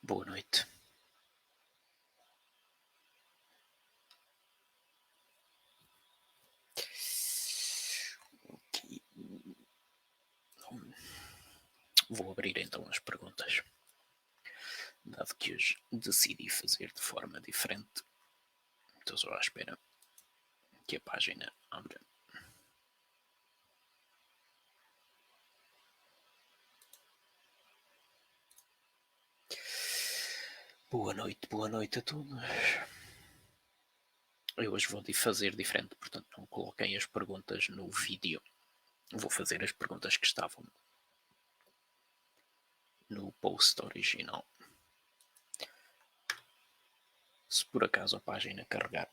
Boa noite. Aqui. Vou abrir então as perguntas. Dado que hoje decidi fazer de forma diferente, estou só à espera que a página abra. Boa noite a todos. Eu hoje vou fazer diferente, portanto não coloquei as perguntas no vídeo. Vou fazer as perguntas que estavam no post original. Se por acaso a página carregar,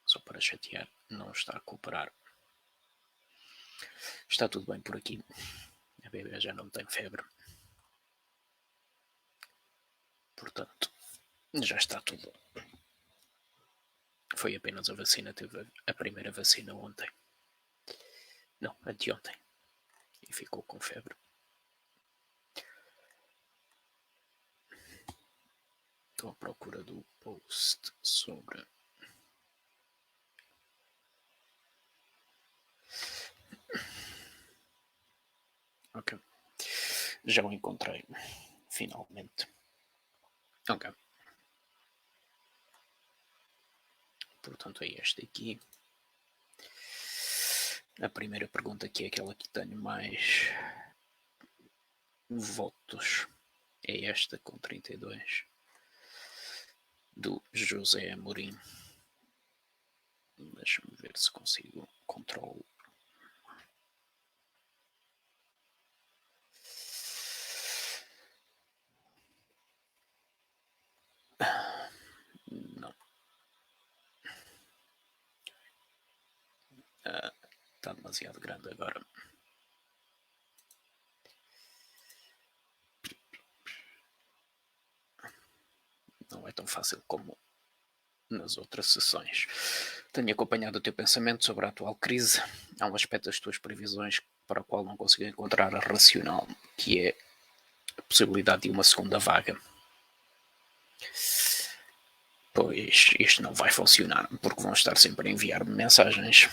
só para chatear, não está a cooperar. Está tudo bem por aqui. A bebê já não tem febre. Portanto, já está tudo. Foi apenas a vacina, teve a primeira vacina ontem. Não, anteontem. E ficou com febre. Estou à procura do post sobre... Ok. Já o encontrei, finalmente. Ok. Portanto, é este aqui. A primeira pergunta, que é aquela que tenho mais votos, é esta com 32, do José Amorim. Deixa-me ver se consigo controle. Não. Está demasiado grande agora. Não é tão fácil como nas outras sessões. Tenho acompanhado o teu pensamento sobre a atual crise. Há um aspecto das tuas previsões para o qual não consigo encontrar a racional, que é a possibilidade de uma segunda vaga. Pois isto não vai funcionar, porque vão estar sempre a enviar-me mensagens.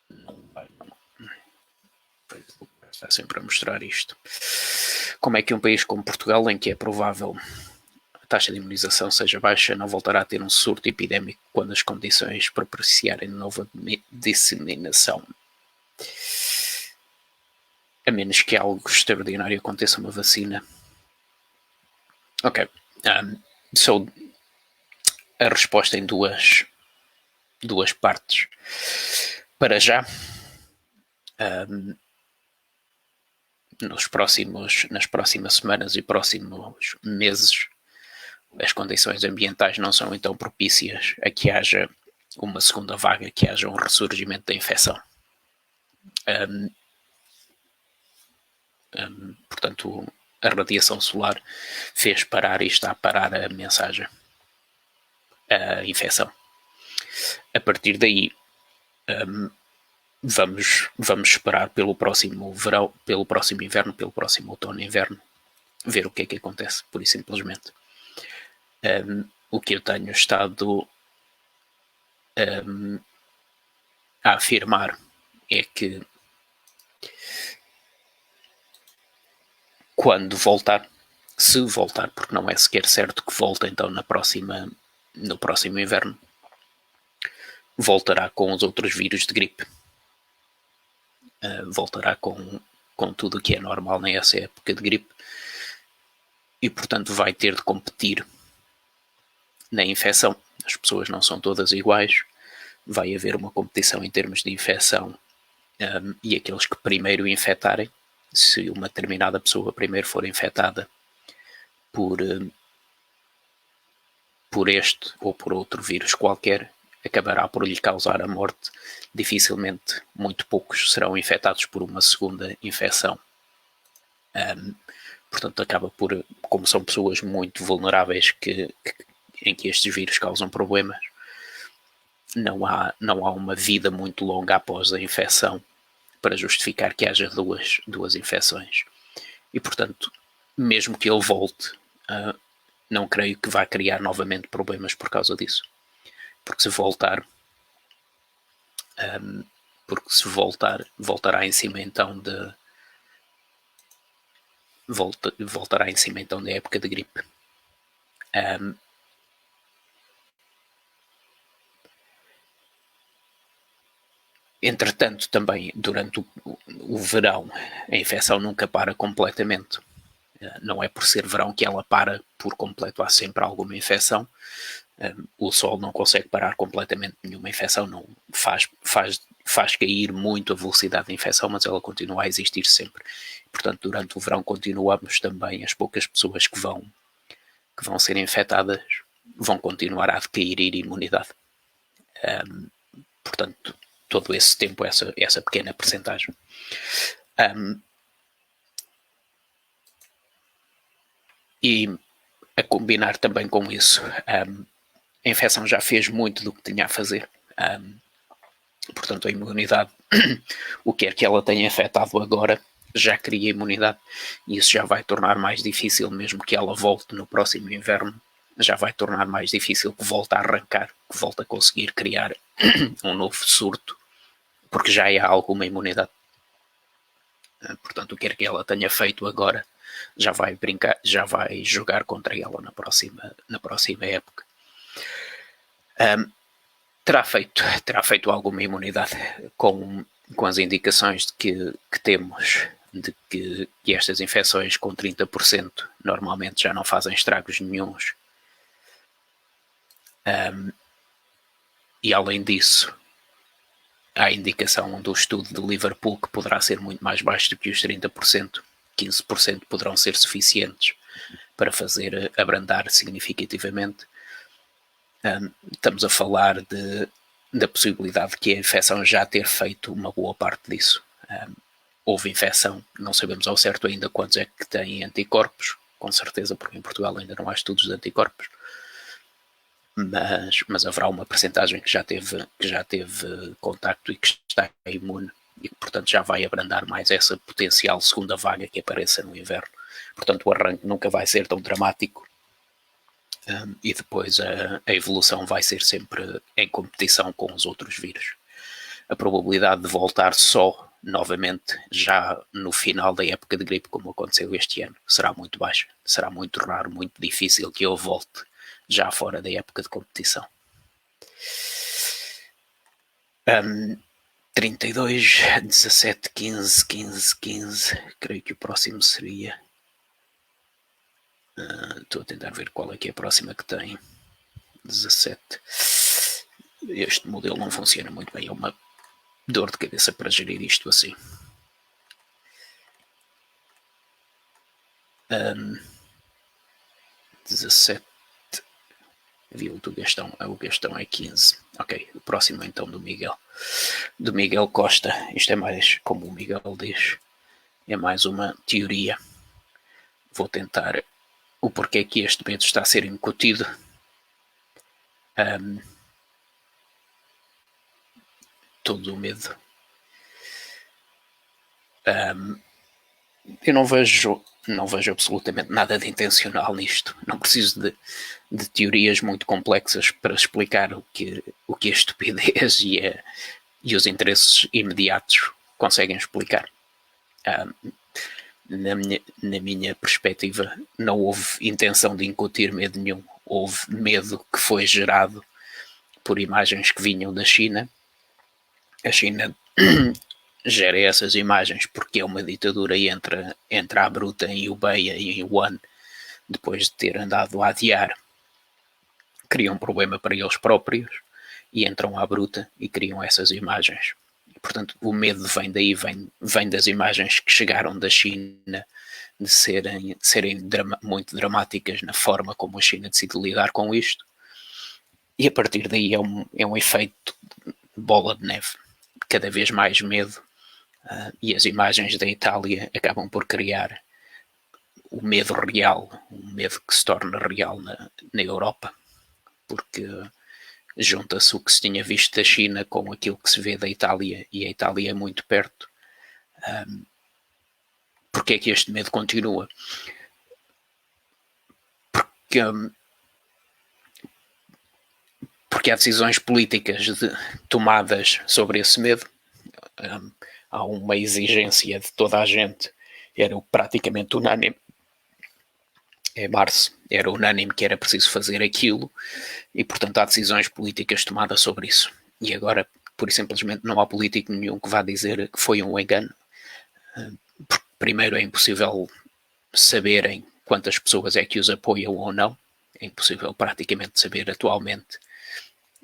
Não vai, não. Está sempre a mostrar isto. Como é que um país como Portugal, em que é provável a taxa de imunização seja baixa, não voltará a ter um surto epidémico quando as condições propiciarem nova disseminação? A menos que algo extraordinário aconteça, uma vacina. Ok. So, a resposta em duas partes. Para já, nas próximas semanas e próximos meses, as condições ambientais não são então propícias a que haja uma segunda vaga, que haja um ressurgimento da infecção. Portanto, a radiação solar fez parar e está a parar a mensagem, a infecção. A partir daí, vamos esperar pelo próximo verão, pelo próximo inverno, pelo próximo outono e inverno, ver o que é que acontece, pura e simplesmente. O que eu tenho estado a afirmar é que quando voltar, se voltar, porque não é sequer certo que volte então no próximo inverno, voltará com os outros vírus de gripe. Voltará com tudo o que é normal nessa época de gripe e, portanto, vai ter de competir na infecção. As pessoas não são todas iguais, vai haver uma competição em termos de infecção, e aqueles que primeiro infectarem, se uma determinada pessoa primeiro for infectada por este ou por outro vírus qualquer, acabará por lhe causar a morte. Dificilmente, muito poucos serão infectados por uma segunda infecção. Portanto, acaba por, como são pessoas muito vulneráveis em que estes vírus causam problemas, não há uma vida muito longa após a infecção, para justificar que haja duas infecções. E, portanto, mesmo que ele volte, não creio que vá criar novamente problemas por causa disso. Porque se voltar, voltará em cima então voltará em cima então da época de gripe. Entretanto, também durante o verão, a infecção nunca para completamente. Não é por ser verão que ela para por completo, há sempre alguma infecção. O sol não consegue parar completamente nenhuma infecção, não faz cair muito a velocidade da infecção, mas ela continua a existir sempre. Portanto, durante o verão continuamos também, as poucas pessoas que vão ser infectadas vão continuar a decair a imunidade. Portanto, todo esse tempo, essa pequena percentagem. E a combinar também com isso, a infecção já fez muito do que tinha a fazer. Portanto, a imunidade, o que é que ela tenha afetado agora, já cria imunidade, e isso já vai tornar mais difícil, mesmo que ela volte no próximo inverno, já vai tornar mais difícil que volte a arrancar, que volte a conseguir criar um novo surto, porque já há alguma imunidade. Portanto, o que é que ela tenha feito agora, já vai brincar, já vai jogar contra ela na próxima época. Terá feito alguma imunidade com as indicações de que temos de que estas infecções com 30% normalmente já não fazem estragos nenhuns. E além disso, há a indicação do estudo de Liverpool que poderá ser muito mais baixo do que os 30%. 15% poderão ser suficientes para fazer abrandar significativamente. Estamos a falar da possibilidade de que a infecção já ter feito uma boa parte disso. Houve infecção, não sabemos ao certo ainda quantos é que têm anticorpos, com certeza, porque em Portugal ainda não há estudos de anticorpos, mas haverá uma percentagem que já teve contacto e que está imune e que, portanto, já vai abrandar mais essa potencial segunda vaga que apareça no inverno. Portanto, o arranque nunca vai ser tão dramático. E depois a evolução vai ser sempre em competição com os outros vírus. A probabilidade de voltar só novamente já no final da época de gripe, como aconteceu este ano, será muito baixa. Será muito raro, muito difícil que eu volte já fora da época de competição. 32, 17, 15, 15, 15. Creio que o próximo seria... Estou a tentar ver qual é que é a próxima que tem. 17. Este modelo não funciona muito bem. É uma dor de cabeça para gerir isto assim. Um, 17. Viu do Gastão? O Gastão é 15. Ok, o próximo então do Miguel. Do Miguel Costa. Isto é mais, como o Miguel diz, é mais uma teoria. Vou tentar o porquê que este medo está a ser incutido. Todo o medo. Eu não vejo absolutamente nada de intencional nisto. Não preciso de teorias muito complexas para explicar o que a estupidez e os interesses imediatos conseguem explicar. Na minha perspectiva, não houve intenção de incutir medo nenhum. Houve medo que foi gerado por imagens que vinham da China. A China gera essas imagens porque é uma ditadura e entra à bruta em Hubei e em Wuhan, depois de ter andado a adiar, criam um problema para eles próprios e entram à bruta e criam essas imagens. E, portanto, o medo vem daí, vem das imagens que chegaram da China, de serem muito dramáticas na forma como a China decide lidar com isto, e a partir daí é um efeito bola de neve. Cada vez mais medo, e as imagens da Itália acabam por criar o medo real, um medo que se torna real na Europa, porque junta-se o que se tinha visto da China com aquilo que se vê da Itália, e a Itália é muito perto, Porque é que este medo continua? Porque há decisões políticas tomadas sobre esse medo. Há uma exigência de toda a gente. Era praticamente unânime. Em março era unânime que era preciso fazer aquilo e, portanto, há decisões políticas tomadas sobre isso. E agora, por simplesmente, não há político nenhum que vá dizer que foi um engano. Primeiro, é impossível saberem quantas pessoas é que os apoiam ou não. É impossível praticamente saber atualmente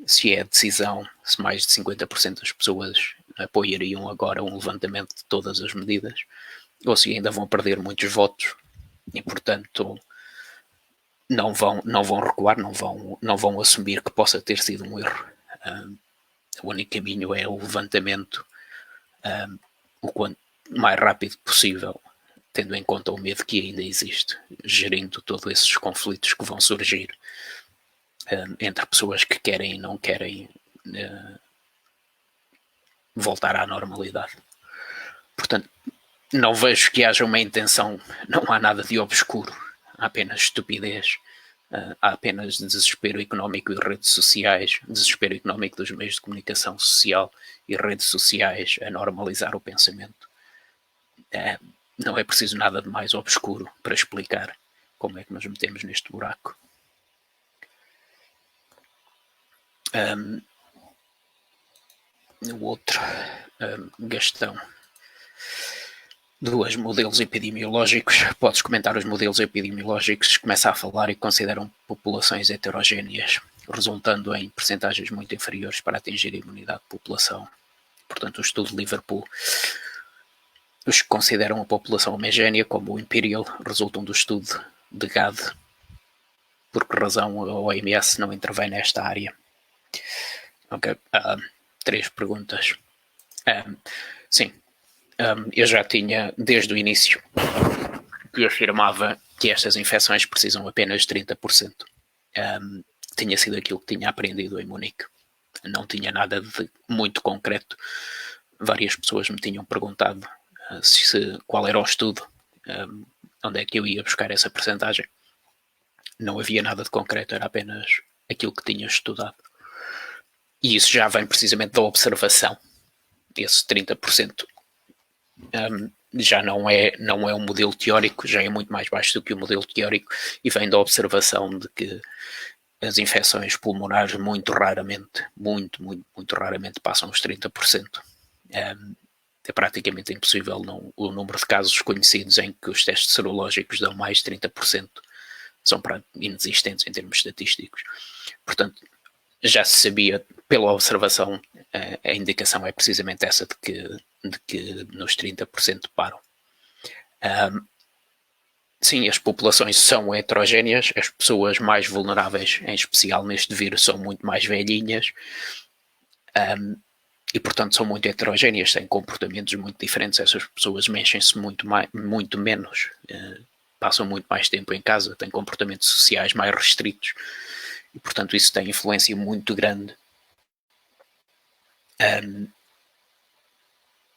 se é a decisão, se mais de 50% das pessoas apoiariam agora um levantamento de todas as medidas, ou se ainda vão perder muitos votos e, portanto, não vão recuar, não vão assumir que possa ter sido um erro. O único caminho é o levantamento o quanto mais rápido possível, tendo em conta o medo que ainda existe, gerindo todos esses conflitos que vão surgir entre pessoas que querem e não querem voltar à normalidade. Portanto, não vejo que haja uma intenção, não há nada de obscuro, há apenas estupidez, há apenas desespero económico e redes sociais, desespero económico dos meios de comunicação social e redes sociais a normalizar o pensamento. Não é preciso nada de mais obscuro para explicar como é que nos metemos neste buraco. O outro, Gastão. Dos modelos epidemiológicos, podes comentar os modelos epidemiológicos, começa a falar e consideram populações heterogéneas, resultando em percentagens muito inferiores para atingir a imunidade de população. Portanto, o estudo de Liverpool, os que consideram a população homogénea, como o Imperial, resultam do estudo de GAD. Por que razão a OMS não intervém nesta área? Ok, 3 perguntas. Sim, eu já tinha, desde o início, que afirmava que estas infecções precisam apenas de 30%. Tinha sido aquilo que tinha aprendido em Munique. Não tinha nada de muito concreto. Várias pessoas me tinham perguntado qual era o estudo, onde é que eu ia buscar essa percentagem. Não havia nada de concreto, era apenas aquilo que tinha estudado. E isso já vem precisamente da observação. Esse 30% já não é um modelo teórico, já é muito mais baixo do que o modelo teórico e vem da observação de que as infecções pulmonares muito raramente passam os 30%. É praticamente impossível o número de casos conhecidos em que os testes serológicos dão mais de 30%. São inexistentes em termos estatísticos. Portanto, já se sabia pela observação, a indicação é precisamente essa de que nos 30% param. Sim, as populações são heterogéneas, as pessoas mais vulneráveis, em especial neste vírus, são muito mais velhinhas e, portanto, são muito heterogéneas, têm comportamentos muito diferentes. Essas pessoas mexem-se muito menos, passam muito mais tempo em casa, têm comportamentos sociais mais restritos e, portanto, isso tem influência muito grande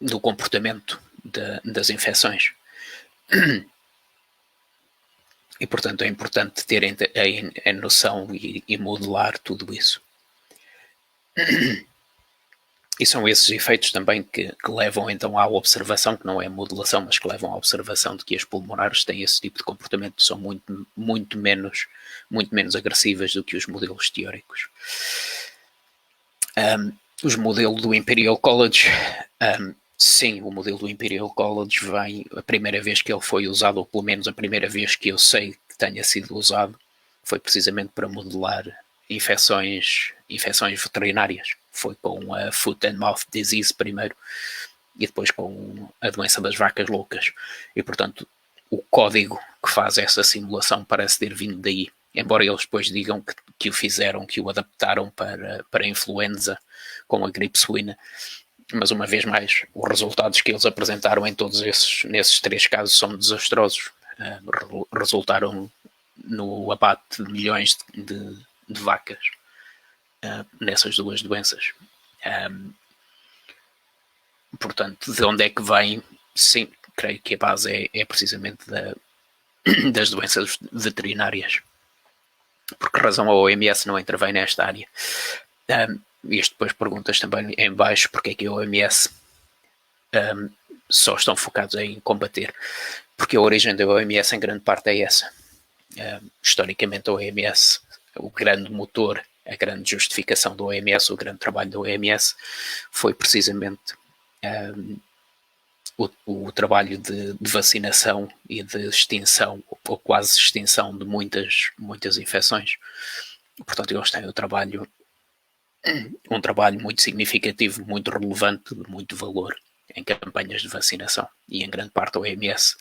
no comportamento das infecções. E, portanto, é importante ter a noção e modelar tudo isso. E são esses efeitos também que levam então à observação, que não é modelação, mas que levam à observação de que as pulmonares têm esse tipo de comportamento, são muito menos agressivas do que os modelos teóricos. Os modelos do Imperial College, sim, o modelo do Imperial College vem, a primeira vez que ele foi usado, ou pelo menos a primeira vez que eu sei que tenha sido usado, foi precisamente para modelar infecções veterinárias. Foi com a Foot and Mouth Disease primeiro e depois com a doença das vacas loucas. E, portanto, o código que faz essa simulação parece ter vindo daí. Embora eles depois digam que o fizeram, que o adaptaram para a influenza com a gripe suína. Mas, uma vez mais, os resultados que eles apresentaram nesses 3 casos são desastrosos. Resultaram no abate de milhões de vacas nessas 2 doenças. Portanto, de onde é que vem sim, creio que a base é precisamente das doenças veterinárias. Por que razão a OMS não intervém nesta área? Isto depois perguntas também em baixo porque é que a OMS só estão focados em combater. Porque a origem da OMS em grande parte é essa. Historicamente a OMS, o grande motor, a grande justificação da OMS, o grande trabalho da OMS foi precisamente o trabalho de vacinação e de extinção, ou quase extinção de muitas infecções. Portanto, eles têm um trabalho muito significativo, muito relevante, de muito valor em campanhas de vacinação. E em grande parte a OMS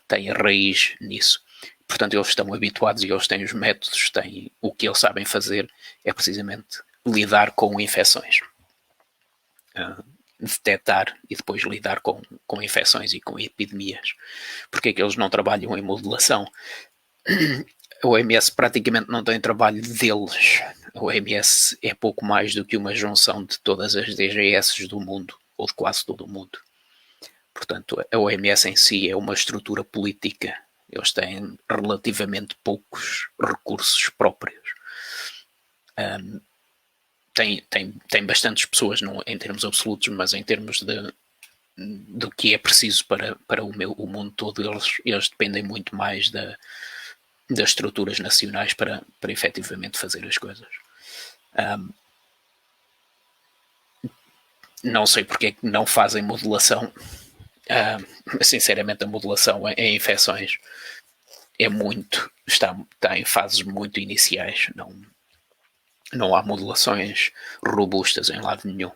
tem a raiz nisso. Portanto, eles estão habituados e eles têm os métodos, têm o que eles sabem fazer é precisamente lidar com infecções. Detectar e depois lidar com infecções e com epidemias. Porque é que eles não trabalham em modelação? A OMS praticamente não tem trabalho deles. A OMS é pouco mais do que uma junção de todas as DGS do mundo, ou de quase todo o mundo. Portanto, a OMS em si é uma estrutura política. Eles têm relativamente poucos recursos próprios. Tem bastantes pessoas em termos absolutos, mas em termos do que é preciso para o mundo todo, eles dependem muito mais das estruturas nacionais para efetivamente fazer as coisas. Não sei porque é que não fazem modelação. Sinceramente, a modelação em infecções está em fases muito iniciais. Não há modelações robustas em lado nenhum.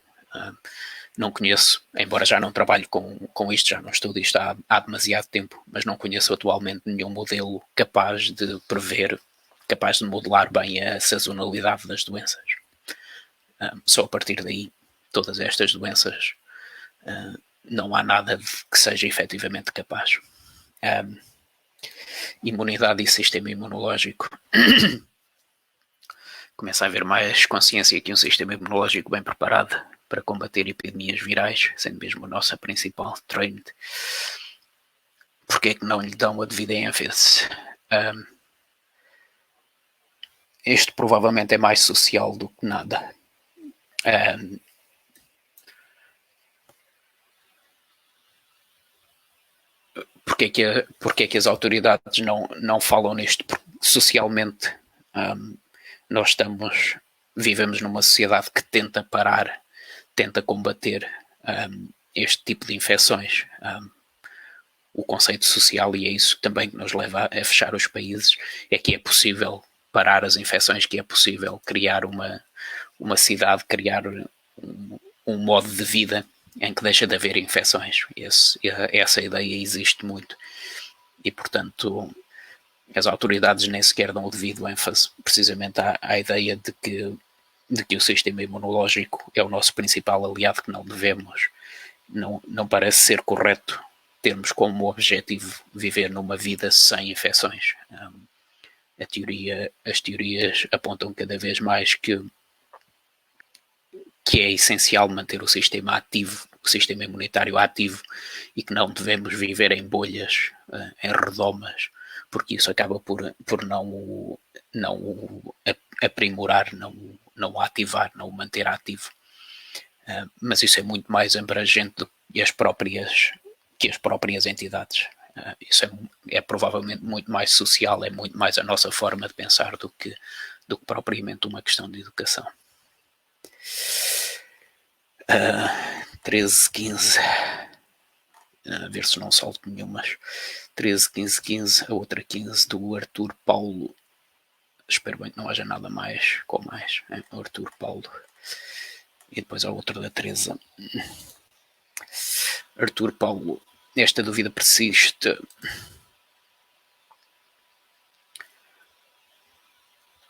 Não conheço, embora já não trabalhe com isto, já não estudo isto há demasiado tempo, mas não conheço atualmente nenhum modelo capaz de prever, capaz de modelar bem a sazonalidade das doenças. Só a partir daí, todas estas doenças, não há nada que seja efetivamente capaz. Imunidade e sistema imunológico. Começa a haver mais consciência que um sistema imunológico bem preparado para combater epidemias virais, sendo mesmo a nossa principal trend. Porque é que não lhe dão a devida ênfase? Isto provavelmente é mais social do que nada. Porque é que as autoridades não falam nisto? Porque socialmente nós vivemos numa sociedade que tenta parar, tenta combater este tipo de infecções. O conceito social, e é isso também que nos leva a fechar os países, é que é possível parar as infecções, que é possível criar uma cidade, criar um modo de vida em que deixa de haver infecções. Essa ideia existe muito. E, portanto, as autoridades nem sequer dão o devido ênfase precisamente à ideia de que o sistema imunológico é o nosso principal aliado, que não devemos. Não parece ser correto termos como objetivo viver numa vida sem infecções. As teorias apontam cada vez mais que é essencial manter o sistema ativo, o sistema imunitário ativo, e que não devemos viver em bolhas, em redomas, porque isso acaba por não o aprimorar, não o ativar, não o manter ativo. Mas isso é muito mais abrangente do que as próprias entidades. Isso é provavelmente muito mais social, é muito mais a nossa forma de pensar do que propriamente uma questão de educação. 13, 15. A ver se não salto nenhumas. 13, 15, 15. A outra 15 do Arthur Paulo. Espero bem que não haja nada mais com mais. Arthur Paulo. E depois a outra da Teresa. Arthur Paulo. Esta dúvida persiste.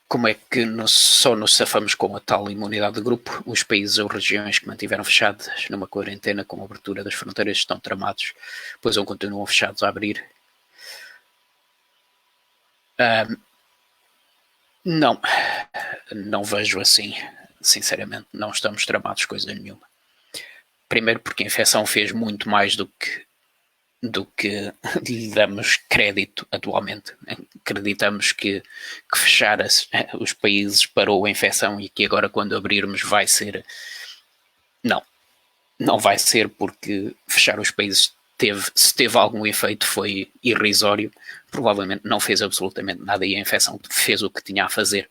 Como é que só nos safamos com a tal imunidade de grupo? Os países ou regiões que mantiveram fechadas numa quarentena com a abertura das fronteiras estão tramados, pois não continuam fechados a abrir. Não vejo assim, sinceramente. Não estamos tramados coisa nenhuma. Primeiro porque a infecção fez muito mais do que do que lhe damos crédito atualmente. Acreditamos que fechar os países parou a infecção e que agora, quando abrirmos, vai ser. Não vai ser, porque fechar os países se teve algum efeito, foi irrisório. Provavelmente não fez absolutamente nada e a infecção fez o que tinha a fazer.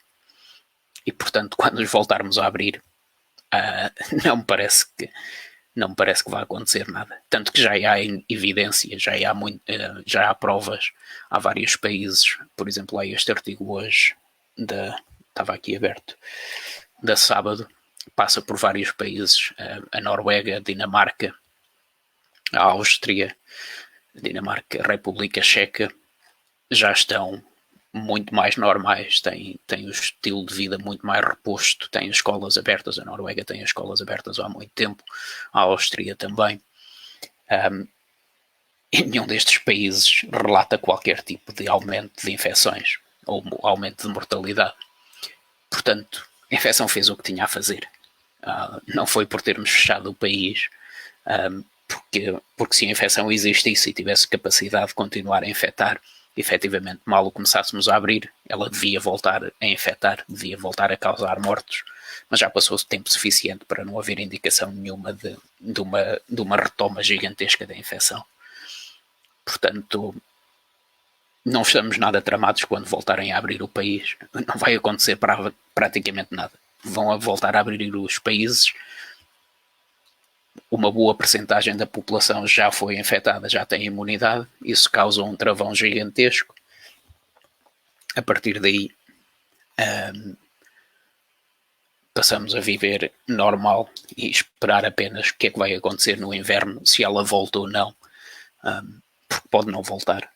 E, portanto, quando nos voltarmos a abrir, não me parece que vai acontecer nada. Tanto que já há evidência, já há provas. Há vários países, por exemplo, há este artigo hoje, estava aqui aberto, da sábado, passa por vários países, a Noruega, a Dinamarca, a Áustria, a Dinamarca, a República Checa, já estão muito mais normais, têm o estilo de vida muito mais reposto, têm escolas abertas. A Noruega tem as escolas abertas há muito tempo, a Áustria também. E nenhum destes países relata qualquer tipo de aumento de infecções ou aumento de mortalidade. Portanto, a infecção fez o que tinha a fazer. Não foi por termos fechado o país, porque se a infecção existisse e tivesse capacidade de continuar a infectar, efetivamente, mal o começássemos a abrir, ela devia voltar a infectar, devia voltar a causar mortos, mas já passou tempo suficiente para não haver indicação nenhuma de uma retoma gigantesca da infecção. Portanto, não estamos nada tramados quando voltarem a abrir o país. Não vai acontecer praticamente nada. Vão voltar a abrir os países. Uma boa percentagem da população já foi infectada, já tem imunidade. Isso causa um travão gigantesco. A partir daí, passamos a viver normal e esperar apenas o que é que vai acontecer no inverno, se ela volta ou não, porque pode não voltar.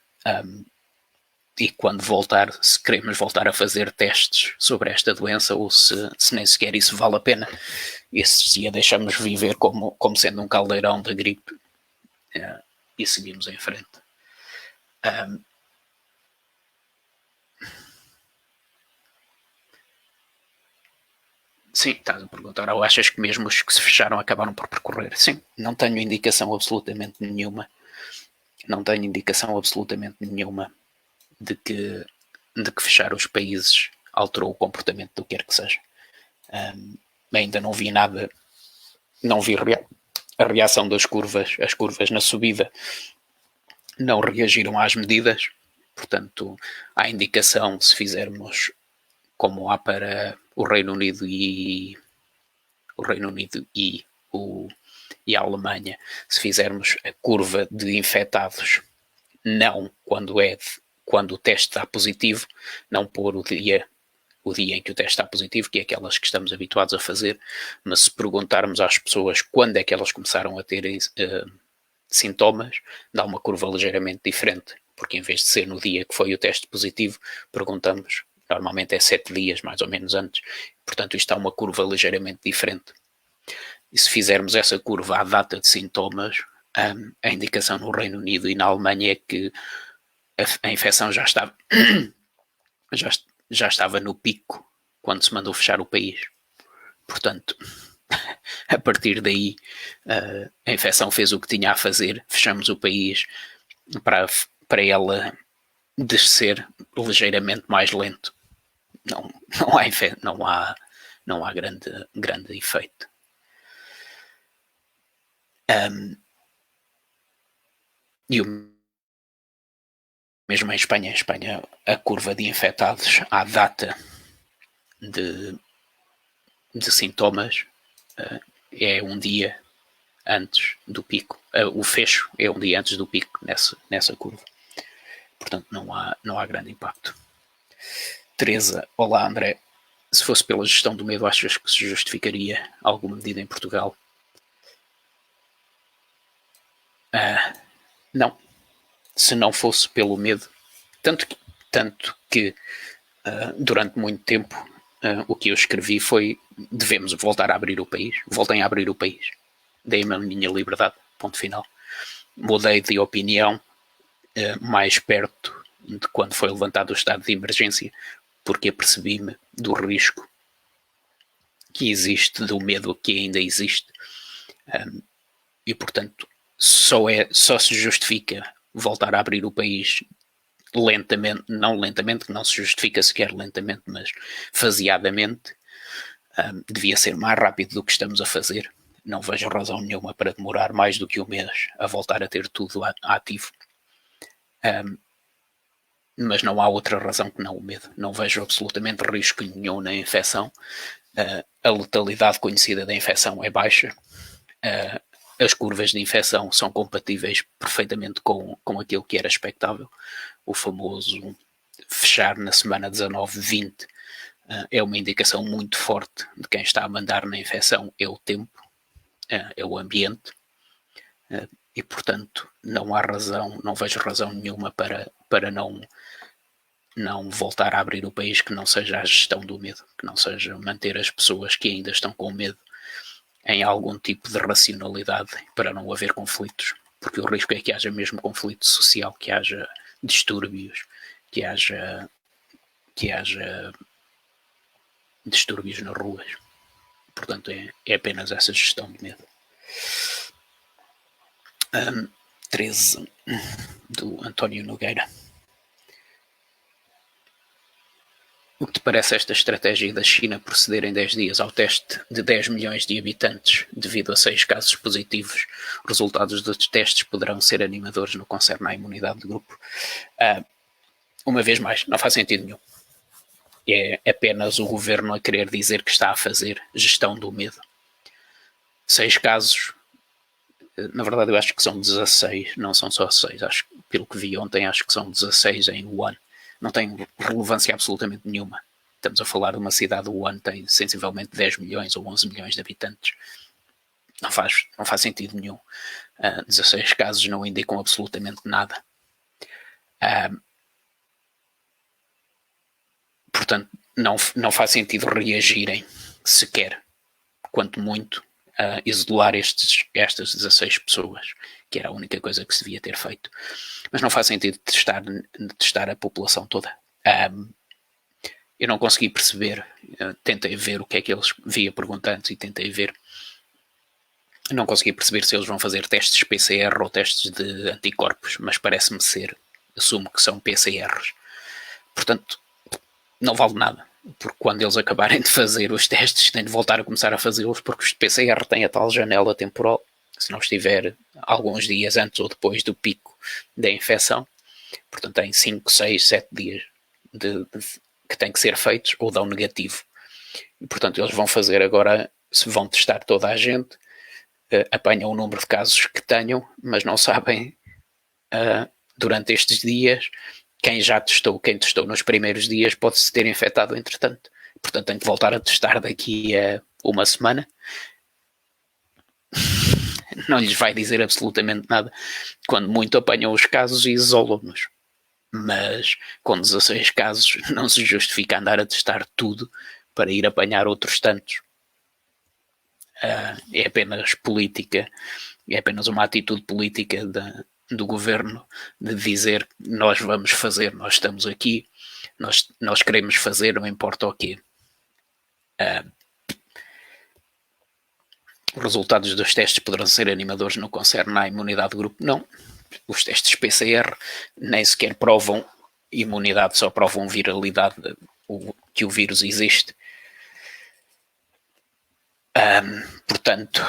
E quando voltar, se queremos voltar a fazer testes sobre esta doença ou se nem sequer isso vale a pena, e se a deixamos viver como sendo um caldeirão da gripe, e seguimos em frente. Sim, estás a perguntar, ou achas que mesmo os que se fecharam acabaram por percorrer? Sim, não tenho indicação absolutamente nenhuma. Não tenho indicação absolutamente nenhuma de que fechar os países alterou o comportamento do que quer que seja. Ainda não vi nada, não vi a reação das curvas, as curvas na subida não reagiram às medidas, portanto, há indicação, se fizermos como há para o Reino Unido e a Alemanha, se fizermos a curva de infectados, não quando o teste está positivo, não pôr o dia em que o teste está positivo, que é aquelas que estamos habituados a fazer, mas se perguntarmos às pessoas quando é que elas começaram a ter sintomas, dá uma curva ligeiramente diferente, porque em vez de ser no dia que foi o teste positivo, perguntamos, normalmente é 7 dias mais ou menos antes, portanto isto dá uma curva ligeiramente diferente. E se fizermos essa curva à data de sintomas, a indicação no Reino Unido e na Alemanha é que a infecção já estava no pico quando se mandou fechar o país. Portanto, a partir daí, a infecção fez o que tinha a fazer, fechamos o país para ela descer ligeiramente mais lento. Não há grande efeito. E o mesmo em Espanha. Em Espanha, a curva de infectados à data de sintomas é um dia antes do pico. O fecho é um dia antes do pico nessa curva. Portanto, não há grande impacto. Teresa, olá André. Se fosse pela gestão do medo, achas que se justificaria alguma medida em Portugal? Não. Se não fosse pelo medo, tanto que durante muito tempo o que eu escrevi foi: devemos voltar a abrir o país, voltem a abrir o país, dei-me a minha liberdade, ponto final. Mudei de opinião mais perto de quando foi levantado o estado de emergência, porque apercebi-me do risco que existe, do medo que ainda existe, e portanto só se justifica voltar a abrir o país lentamente, que não se justifica sequer lentamente, mas faseadamente. Devia ser mais rápido do que estamos a fazer. Não vejo razão nenhuma para demorar mais do que um mês a voltar a ter tudo ativo. Mas não há outra razão que não o medo. Não vejo absolutamente risco nenhum na infecção. A letalidade conhecida da infecção é baixa. As curvas de infecção são compatíveis perfeitamente com aquilo que era expectável. O famoso fechar na semana 19, 20 é uma indicação muito forte de quem está a mandar na infecção. É o tempo, é o ambiente, e portanto não há razão, não vejo razão nenhuma para não voltar a abrir o país que não seja a gestão do medo, que não seja manter as pessoas que ainda estão com medo em algum tipo de racionalidade para não haver conflitos, porque o risco é que haja mesmo conflito social, que haja distúrbios, que haja distúrbios nas ruas. Portanto, é apenas essa gestão de medo. 13, do António Nogueira. O que te parece esta estratégia da China proceder em 10 dias ao teste de 10 milhões de habitantes devido a 6 casos positivos? Resultados dos testes poderão ser animadores no que concerne à imunidade de grupo. Uma vez mais, não faz sentido nenhum. É apenas o governo a querer dizer que está a fazer gestão do medo. 6 casos, na verdade eu acho que são 16, não são só 6. Acho, pelo que vi ontem, acho que são 16 em Wuhan. Não tem relevância absolutamente nenhuma. Estamos a falar de uma cidade de Wuhan que tem sensivelmente 10 milhões ou 11 milhões de habitantes. Não faz sentido nenhum. 16 casos não indicam absolutamente nada. Portanto, não faz sentido reagirem sequer, quanto muito, a isolar estas 16 pessoas, que era a única coisa que se devia ter feito. Mas não faz sentido testar a população toda. Eu não consegui perceber, tentei ver o que é que eles via perguntantes e tentei ver. Não consegui perceber se eles vão fazer testes PCR ou testes de anticorpos, mas parece-me ser, assumo que são PCRs. Portanto, não vale nada, porque quando eles acabarem de fazer os testes têm de voltar a começar a fazê-los, porque os PCR têm a tal janela temporal, se não estiver alguns dias antes ou depois do pico da infecção, portanto tem 5, 6, 7 dias que têm que ser feitos ou dão negativo. E portanto eles vão fazer agora, se vão testar toda a gente, apanham o número de casos que tenham, mas não sabem durante estes dias quem testou nos primeiros dias pode-se ter infectado entretanto. Portanto, tem que voltar a testar daqui a uma semana. Não lhes vai dizer absolutamente nada. Quando muito apanham os casos e isolam-nos. Mas com 16 casos não se justifica andar a testar tudo para ir apanhar outros tantos. É apenas política, é apenas uma atitude política do governo de dizer nós vamos fazer, nós estamos aqui, nós queremos fazer, não importa o quê. Os resultados dos testes poderão ser animadores no que concerne à imunidade de grupo? Não. Os testes PCR nem sequer provam imunidade, só provam viralidade, que o vírus existe. Portanto,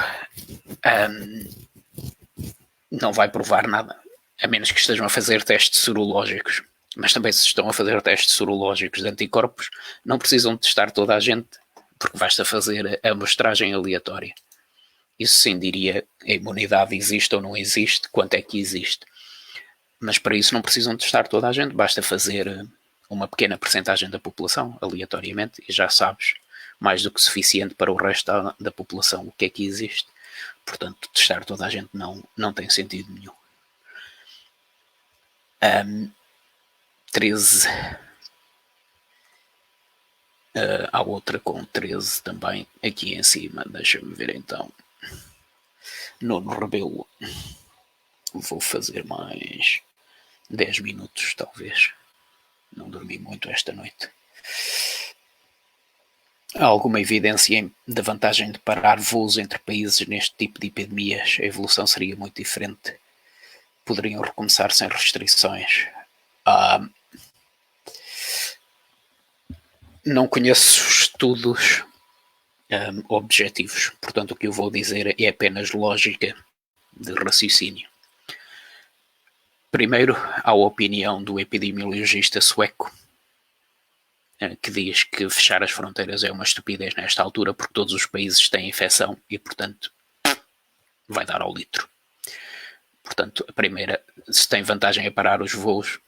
não vai provar nada, a menos que estejam a fazer testes sorológicos. Mas também, se estão a fazer testes sorológicos de anticorpos, não precisam testar toda a gente, porque basta fazer a amostragem aleatória. Isso sim diria a imunidade existe ou não existe, quanto é que existe. Mas para isso não precisam testar toda a gente, basta fazer uma pequena percentagem da população, aleatoriamente, e já sabes mais do que suficiente para o resto da população o que é que existe. Portanto, testar toda a gente não tem sentido nenhum. 13. Há outra com 13 também aqui em cima. Deixa-me ver então. Nuno Rebelo. Vou fazer mais 10 minutos, talvez. Não dormi muito esta noite. Há alguma evidência da vantagem de parar voos entre países neste tipo de epidemias? A evolução seria muito diferente. Poderiam recomeçar sem restrições. Ah, não conheço estudos objetivos, portanto o que eu vou dizer é apenas lógica de raciocínio. Primeiro, há a opinião do epidemiologista sueco, que diz que fechar as fronteiras é uma estupidez nesta altura porque todos os países têm infecção e, portanto, vai dar ao litro. Portanto, a primeira, se tem vantagem a parar os voos,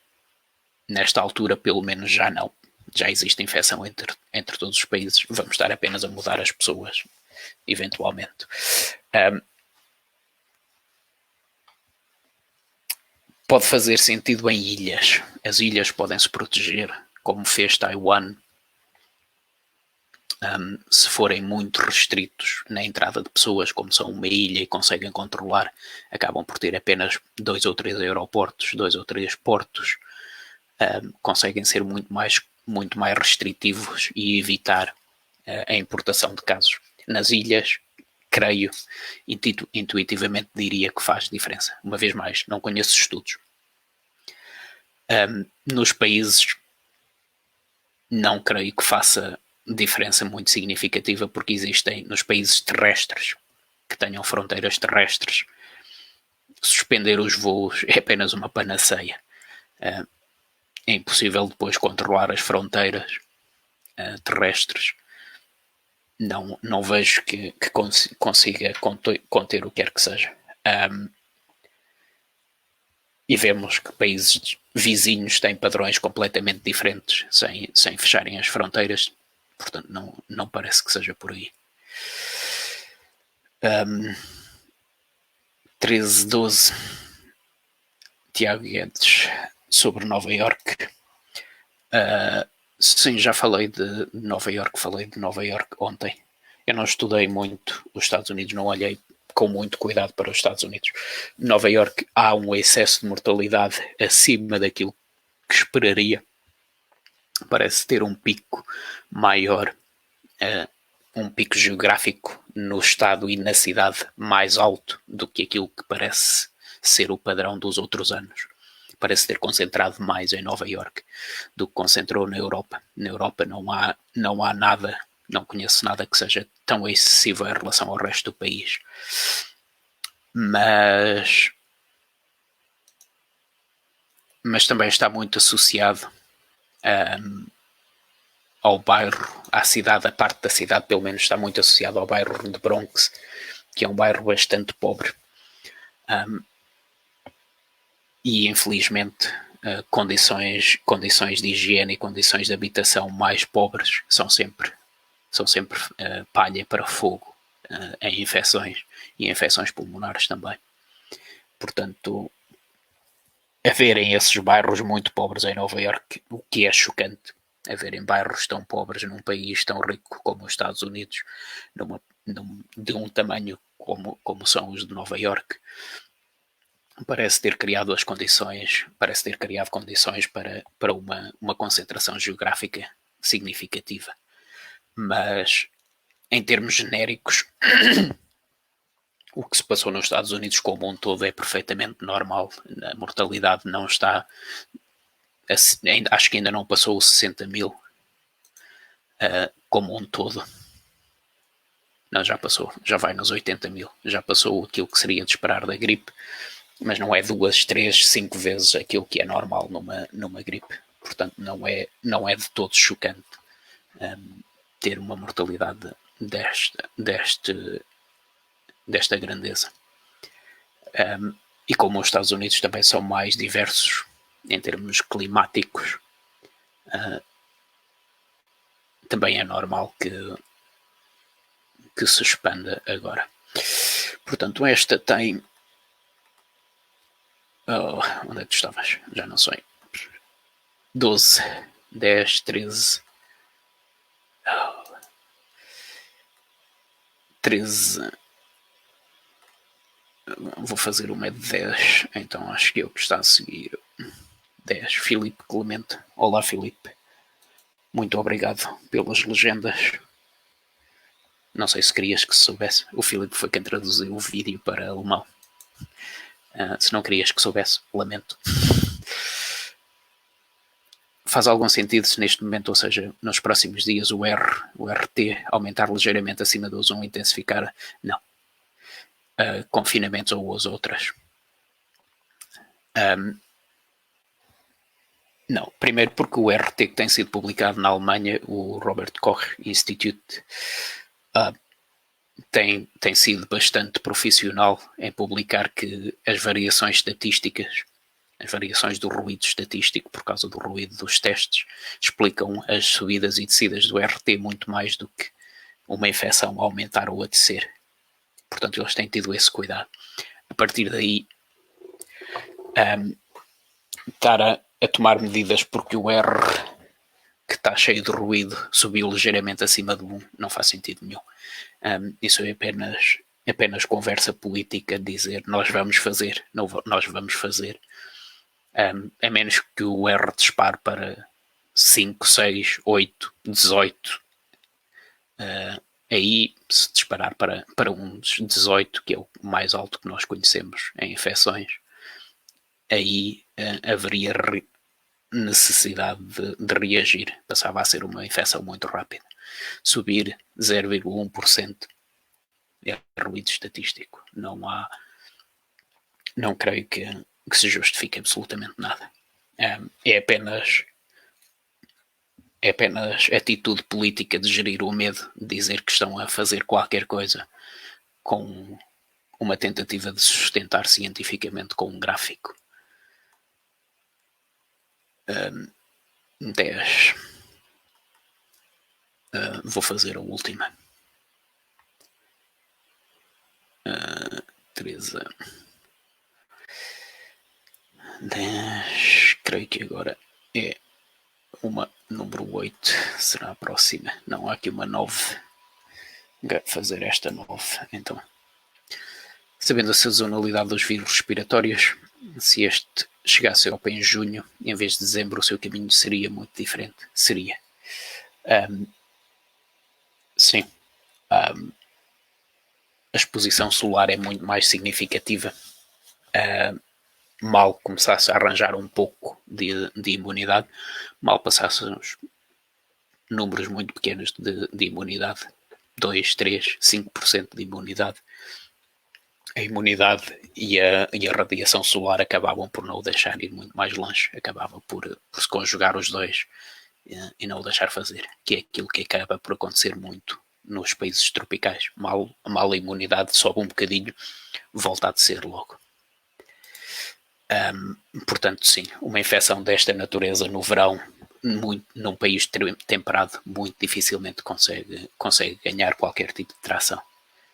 nesta altura, pelo menos já não. Já existe infecção entre todos os países. Vamos estar apenas a mudar as pessoas, eventualmente. Pode fazer sentido em ilhas. As ilhas podem se proteger, como fez Taiwan, se forem muito restritos na entrada de pessoas, como são uma ilha e conseguem controlar, acabam por ter apenas 2 ou 3 aeroportos, 2 ou 3 portos, conseguem ser muito mais restritivos e evitar a importação de casos. Nas ilhas, creio, intuitivamente diria que faz diferença. Uma vez mais, não conheço estudos. Nos países, não creio que faça diferença muito significativa, porque existem nos países terrestres que tenham fronteiras terrestres, suspender os voos é apenas uma panaceia. É impossível depois controlar as fronteiras terrestres. Não vejo que consiga conter o que quer que seja. E vemos que países vizinhos têm padrões completamente diferentes sem fecharem as fronteiras. Portanto, não parece que seja por aí. 13-12, Tiago Guedes, sobre Nova Iorque. Sim, já falei de Nova Iorque ontem. Eu não estudei muito os Estados Unidos, não olhei com muito cuidado para os Estados Unidos. Nova Iorque há um excesso de mortalidade acima daquilo que esperaria. Parece ter um pico maior, um pico geográfico no estado e na cidade mais alto do que aquilo que parece ser o padrão dos outros anos. Parece ter concentrado mais em Nova Iorque do que concentrou na Europa. Na Europa não há nada, não conheço nada que seja tão excessivo em relação ao resto do país. Mas também está muito associado ao bairro, à cidade, a parte da cidade pelo menos está muito associado ao bairro de Bronx, que é um bairro bastante pobre. E infelizmente condições de higiene e condições de habitação mais pobres são sempre palha para fogo em infecções e infecções pulmonares também. Portanto, haverem esses bairros muito pobres em Nova Iorque, o que é chocante, haverem bairros tão pobres num país tão rico como os Estados Unidos, de um tamanho como são os de Nova Iorque, parece ter criado condições para uma concentração geográfica significativa. Mas, em termos genéricos, o que se passou nos Estados Unidos como um todo é perfeitamente normal. A mortalidade não está... Acho que ainda não passou os 60 mil como um todo. Não, já passou. Já vai nos 80 mil. Já passou aquilo que seria de esperar da gripe, mas não é 2, 3, 5 vezes aquilo que é normal numa gripe. Portanto, não é de todo chocante ter uma mortalidade desta grandeza. E como os Estados Unidos também são mais diversos em termos climáticos, também é normal que se expanda agora. Portanto, esta tem... onde é que tu estavas? Já não sei. 12, 10, 13... 13... Vou fazer uma de 10, então acho que é o que está a seguir. 10, Filipe Clemente. Olá, Filipe. Muito obrigado pelas legendas. Não sei se querias que se soubesse. O Filipe foi quem traduziu o vídeo para alemão. Se não querias que soubesse, lamento. Faz algum sentido se neste momento, ou seja, nos próximos dias, o RT aumentar ligeiramente acima do 1 intensificar? Não. Confinamentos ou as outras? Não. Primeiro porque o RT que tem sido publicado na Alemanha, o Robert Koch Institute, tem sido bastante profissional em publicar que as variações estatísticas, as variações do ruído estatístico por causa do ruído dos testes, explicam as subidas e descidas do RT muito mais do que uma infecção a aumentar ou a descer. Portanto, eles têm tido esse cuidado. A partir daí, estar a tomar medidas porque o R, que está cheio de ruído, subiu ligeiramente acima do 1, não faz sentido nenhum. Isso é apenas conversa política, dizer nós vamos fazer, não, nós vamos fazer. A menos que o R dispare para 5, 6, 8, 18. Aí, se disparar para uns 18, que é o mais alto que nós conhecemos em infecções, aí haveria necessidade de reagir. Passava a ser uma infecção muito rápida. Subir 0,1% é ruído estatístico. Não creio que se justifique absolutamente nada. É apenas atitude política de gerir o medo, de dizer que estão a fazer qualquer coisa com uma tentativa de sustentar cientificamente com um gráfico. 10. Vou fazer a última. 13. 10. Creio que agora é uma número 8. Será a próxima. Não, há aqui uma 9. Vou fazer esta 9. Então, sabendo a sazonalidade dos vírus respiratórios, se este chegasse à Europa em junho, em vez de dezembro, o seu caminho seria muito diferente. Seria. Sim. A exposição solar é muito mais significativa. Mal começasse a arranjar um pouco de imunidade, mal passássemos números muito pequenos de imunidade, 2, 3, 5% de imunidade, a imunidade e a radiação solar acabavam por não o deixar ir muito mais longe, acabava por se conjugar os dois e não o deixar fazer, que é aquilo que acaba por acontecer muito nos países tropicais. Mal a imunidade sobe um bocadinho, volta a descer logo. Portanto, sim, uma infecção desta natureza no verão, num país temperado, muito dificilmente consegue ganhar qualquer tipo de tração.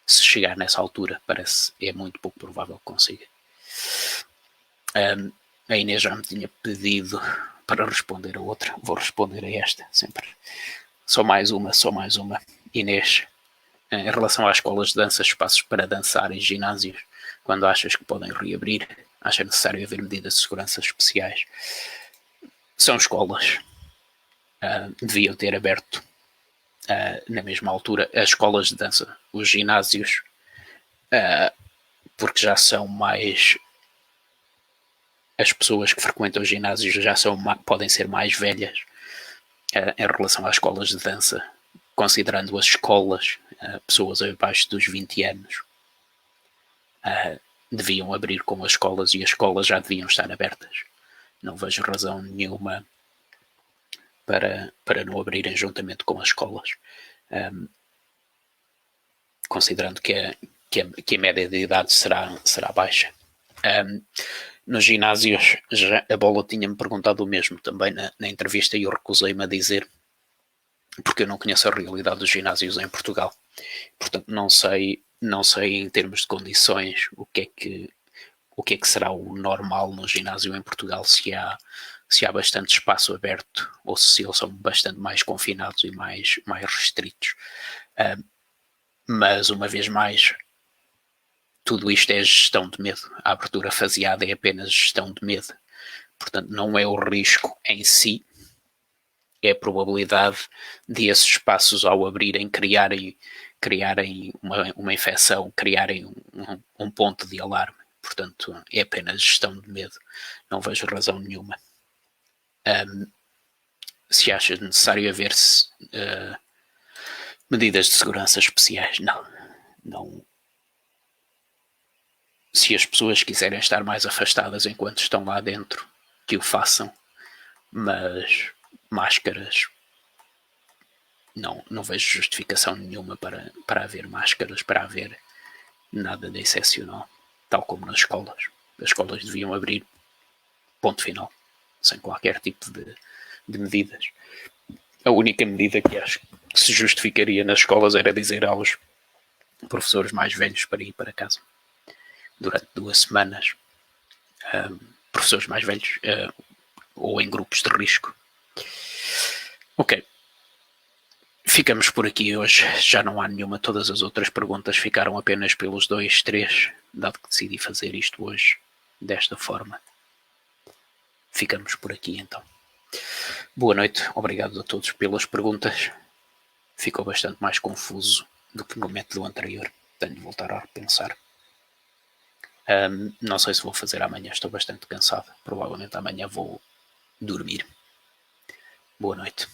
Se chegar nessa altura, é muito pouco provável que consiga. A Inês já me tinha pedido para responder a outra. Vou responder a esta, sempre. Só mais uma. Inês, em relação às escolas de dança, espaços para dançar em ginásios, quando achas que podem reabrir, acha necessário haver medidas de segurança especiais? São escolas. Deviam ter aberto na mesma altura as escolas de dança, os ginásios, porque já são mais... As pessoas que frequentam os ginásios podem ser mais velhas em relação às escolas de dança, considerando as escolas, pessoas abaixo dos 20 anos. Deviam abrir com as escolas e as escolas já deviam estar abertas. Não vejo razão nenhuma para não abrirem juntamente com as escolas, considerando que a média de idade será baixa. Nos ginásios, a Bola tinha-me perguntado o mesmo também na entrevista e eu recusei-me a dizer, porque eu não conheço a realidade dos ginásios em Portugal. Portanto, não sei em termos de condições o que é que será o normal no ginásio em Portugal, se há bastante espaço aberto ou se eles são bastante mais confinados e mais restritos. Mas, uma vez mais, tudo isto é gestão de medo. A abertura faseada é apenas gestão de medo. Portanto, não é o risco em si, é a probabilidade de esses espaços, ao abrirem, criarem criarem uma infecção, criarem um ponto de alarme. Portanto, é apenas gestão de medo. Não vejo razão nenhuma. Se achas necessário haver medidas de segurança especiais, não. Se as pessoas quiserem estar mais afastadas enquanto estão lá dentro, que o façam, mas máscaras, não vejo justificação nenhuma para haver máscaras, para haver nada de excepcional, tal como nas escolas. As escolas deviam abrir, ponto final, sem qualquer tipo de medidas. A única medida que acho que se justificaria nas escolas era dizer aos professores mais velhos para ir para casa durante 2 semanas. Professores mais velhos ou em grupos de risco. Ok. Ficamos por aqui hoje. Já não há nenhuma. Todas as outras perguntas ficaram apenas pelos 2, 3, dado que decidi fazer isto hoje desta forma. Ficamos por aqui então. Boa noite. Obrigado a todos pelas perguntas. Ficou bastante mais confuso do que no método anterior. Tenho de voltar a repensar. Não sei se vou fazer amanhã. Estou bastante cansado. Provavelmente amanhã vou dormir. Boa noite.